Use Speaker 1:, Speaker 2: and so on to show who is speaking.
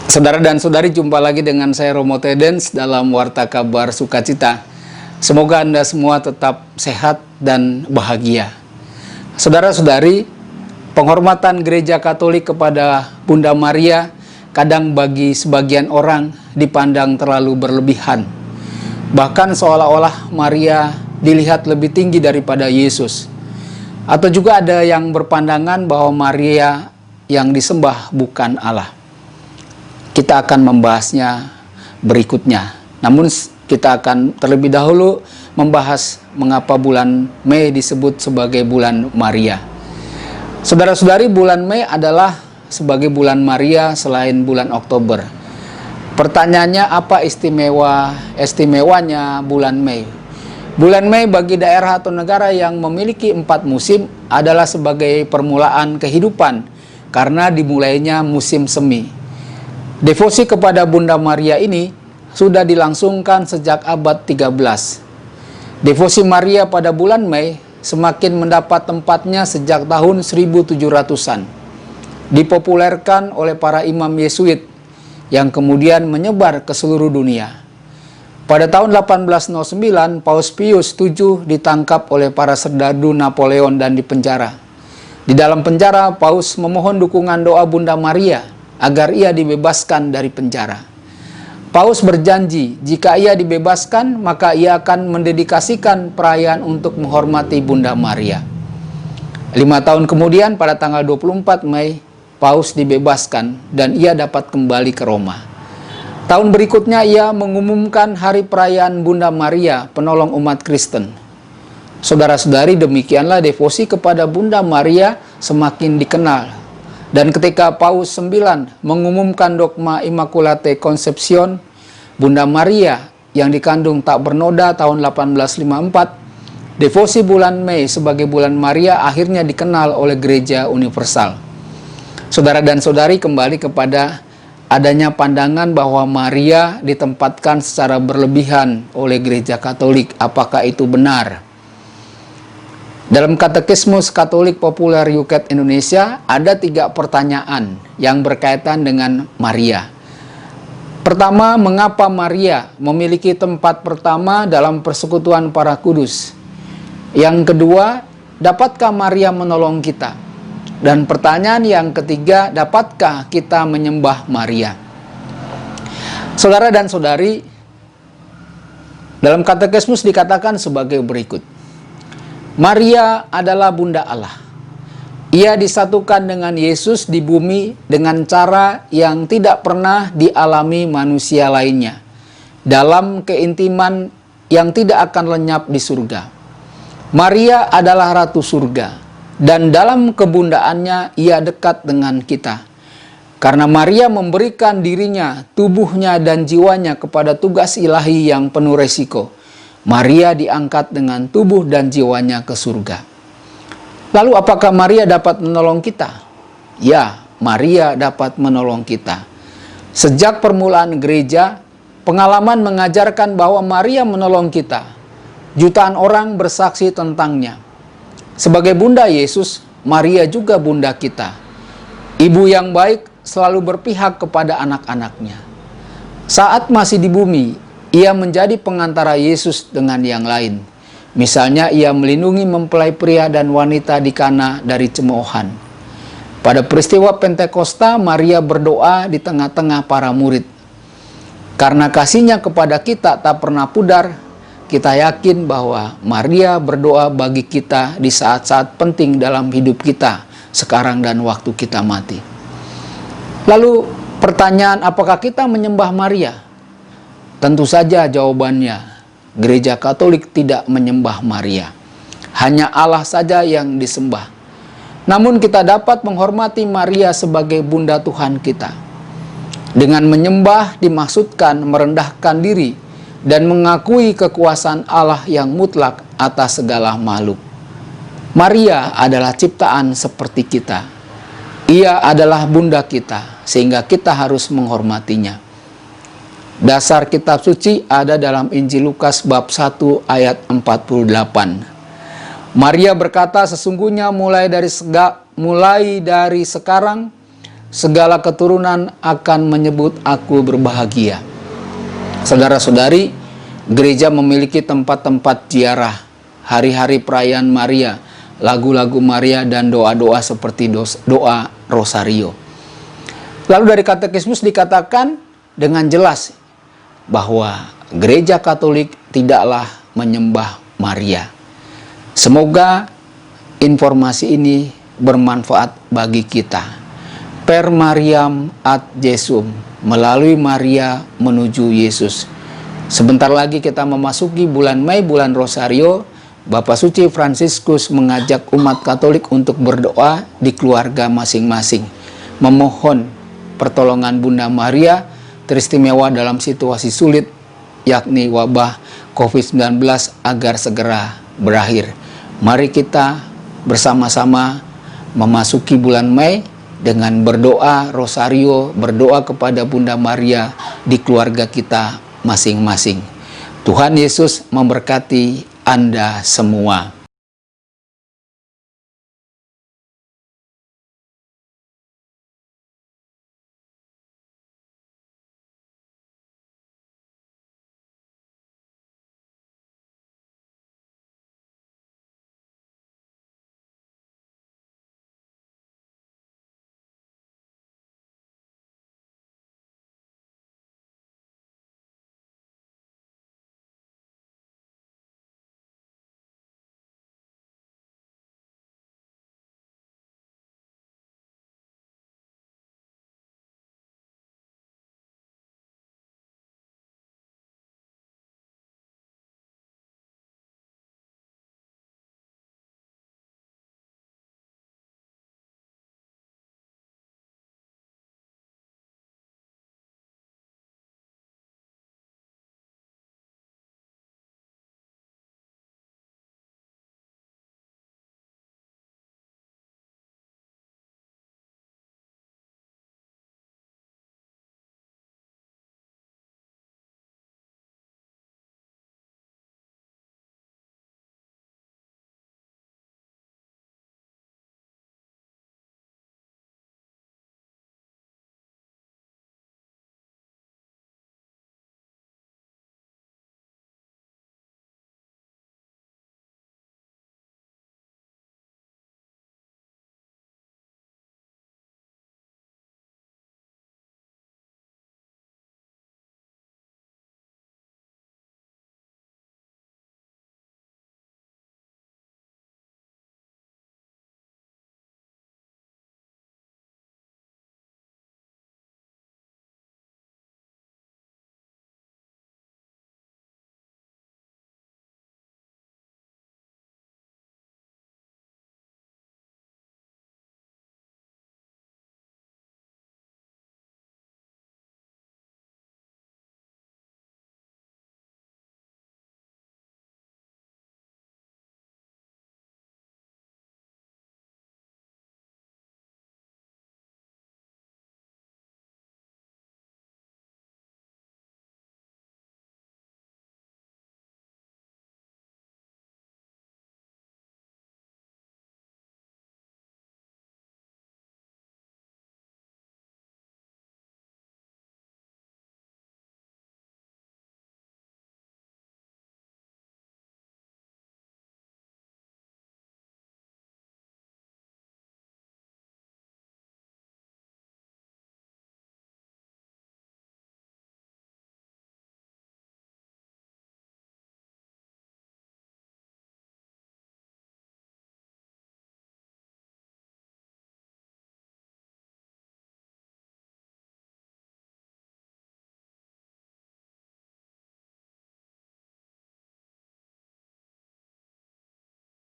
Speaker 1: Saudara dan saudari, jumpa lagi dengan saya Romo Tedens dalam Warta Kabar Sukacita. Semoga Anda semua tetap sehat dan bahagia. Saudara-saudari, penghormatan Gereja Katolik kepada Bunda Maria kadang bagi sebagian orang dipandang terlalu berlebihan. Bahkan seolah-olah Maria dilihat lebih tinggi daripada Yesus. Atau juga ada yang berpandangan bahwa Maria yang disembah bukan Allah. Kita akan membahasnya berikutnya. Namun kita akan terlebih dahulu membahas mengapa bulan Mei disebut sebagai bulan Maria. Saudara-saudari, bulan Mei adalah sebagai bulan Maria selain bulan Oktober. Pertanyaannya, apa istimewanya bulan Mei? Bulan Mei bagi daerah atau negara yang memiliki 4 musim adalah sebagai permulaan kehidupan karena dimulainya musim semi. Devosi kepada Bunda Maria ini sudah dilangsungkan sejak abad 13. Devosi Maria pada bulan Mei semakin mendapat tempatnya sejak tahun 1700-an. Dipopulerkan oleh para imam Yesuit yang kemudian menyebar ke seluruh dunia. Pada tahun 1809, Paus Pius VII ditangkap oleh para serdadu Napoleon dan dipenjara. Di dalam penjara, Paus memohon dukungan doa Bunda Maria agar ia dibebaskan dari penjara. Paus berjanji jika ia dibebaskan maka ia akan mendedikasikan perayaan untuk menghormati Bunda Maria. 5 tahun kemudian pada tanggal 24 Mei, Paus dibebaskan dan ia dapat kembali ke Roma. Tahun berikutnya ia mengumumkan hari perayaan Bunda Maria, penolong umat Kristen. Saudara-saudari, demikianlah devosi kepada Bunda Maria semakin dikenal. Dan ketika Paus IX mengumumkan dogma Immaculate Conception, Bunda Maria yang dikandung tak bernoda tahun 1854, devosi bulan Mei sebagai bulan Maria akhirnya dikenal oleh Gereja Universal. Saudara dan saudari, kembali kepada adanya pandangan bahwa Maria ditempatkan secara berlebihan oleh Gereja Katolik. Apakah itu benar? Dalam Katekismus Katolik Populer Yuket Indonesia ada 3 pertanyaan yang berkaitan dengan Maria. Pertama, mengapa Maria memiliki tempat pertama dalam persekutuan para kudus? Yang kedua, dapatkah Maria menolong kita? Dan pertanyaan yang ketiga, dapatkah kita menyembah Maria? Saudara dan saudari, dalam Katekismus dikatakan sebagai berikut. Maria adalah Bunda Allah. Ia disatukan dengan Yesus di bumi dengan cara yang tidak pernah dialami manusia lainnya, dalam keintiman yang tidak akan lenyap di surga. Maria adalah Ratu Surga, dan dalam kebundaannya ia dekat dengan kita. Karena Maria memberikan dirinya, tubuhnya, dan jiwanya kepada tugas ilahi yang penuh resiko, Maria diangkat dengan tubuh dan jiwanya ke surga. Lalu apakah Maria dapat menolong kita? Ya, Maria dapat menolong kita. Sejak permulaan gereja, pengalaman mengajarkan bahwa Maria menolong kita. Jutaan orang bersaksi tentangnya. Sebagai Bunda Yesus, Maria juga Bunda kita. Ibu yang baik selalu berpihak kepada anak-anaknya. Saat masih di bumi, ia menjadi pengantara Yesus dengan yang lain. Misalnya, ia melindungi mempelai pria dan wanita di Kana dari cemoohan. Pada peristiwa Pentakosta, Maria berdoa di tengah-tengah para murid. Karena kasihnya kepada kita tak pernah pudar, kita yakin bahwa Maria berdoa bagi kita di saat-saat penting dalam hidup kita, sekarang dan waktu kita mati. Lalu pertanyaan, apakah kita menyembah Maria? Tentu saja jawabannya, Gereja Katolik tidak menyembah Maria. Hanya Allah saja yang disembah. Namun kita dapat menghormati Maria sebagai Bunda Tuhan kita. Dengan menyembah dimaksudkan merendahkan diri dan mengakui kekuasaan Allah yang mutlak atas segala makhluk. Maria adalah ciptaan seperti kita. Ia adalah Bunda kita, sehingga kita harus menghormatinya. Dasar kitab suci ada dalam Injil Lukas bab 1 ayat 48. Maria berkata, sesungguhnya mulai dari sekarang segala keturunan akan menyebut aku berbahagia. Saudara-saudari, gereja memiliki tempat-tempat ziarah, hari-hari perayaan Maria, lagu-lagu Maria, dan doa-doa seperti doa Rosario. Lalu dari katekismus dikatakan dengan jelas bahwa gereja Katolik tidaklah menyembah Maria. Semoga informasi ini bermanfaat bagi kita. Per Mariam ad Jesum, melalui Maria menuju Yesus. Sebentar lagi kita memasuki bulan Mei, bulan Rosario. Bapak Suci Fransiskus mengajak umat Katolik untuk berdoa di keluarga masing-masing, memohon pertolongan Bunda Maria teristimewa dalam situasi sulit, yakni wabah COVID-19, agar segera berakhir. Mari kita bersama-sama memasuki bulan Mei dengan berdoa Rosario, berdoa kepada Bunda Maria di keluarga kita masing-masing. Tuhan Yesus memberkati Anda semua.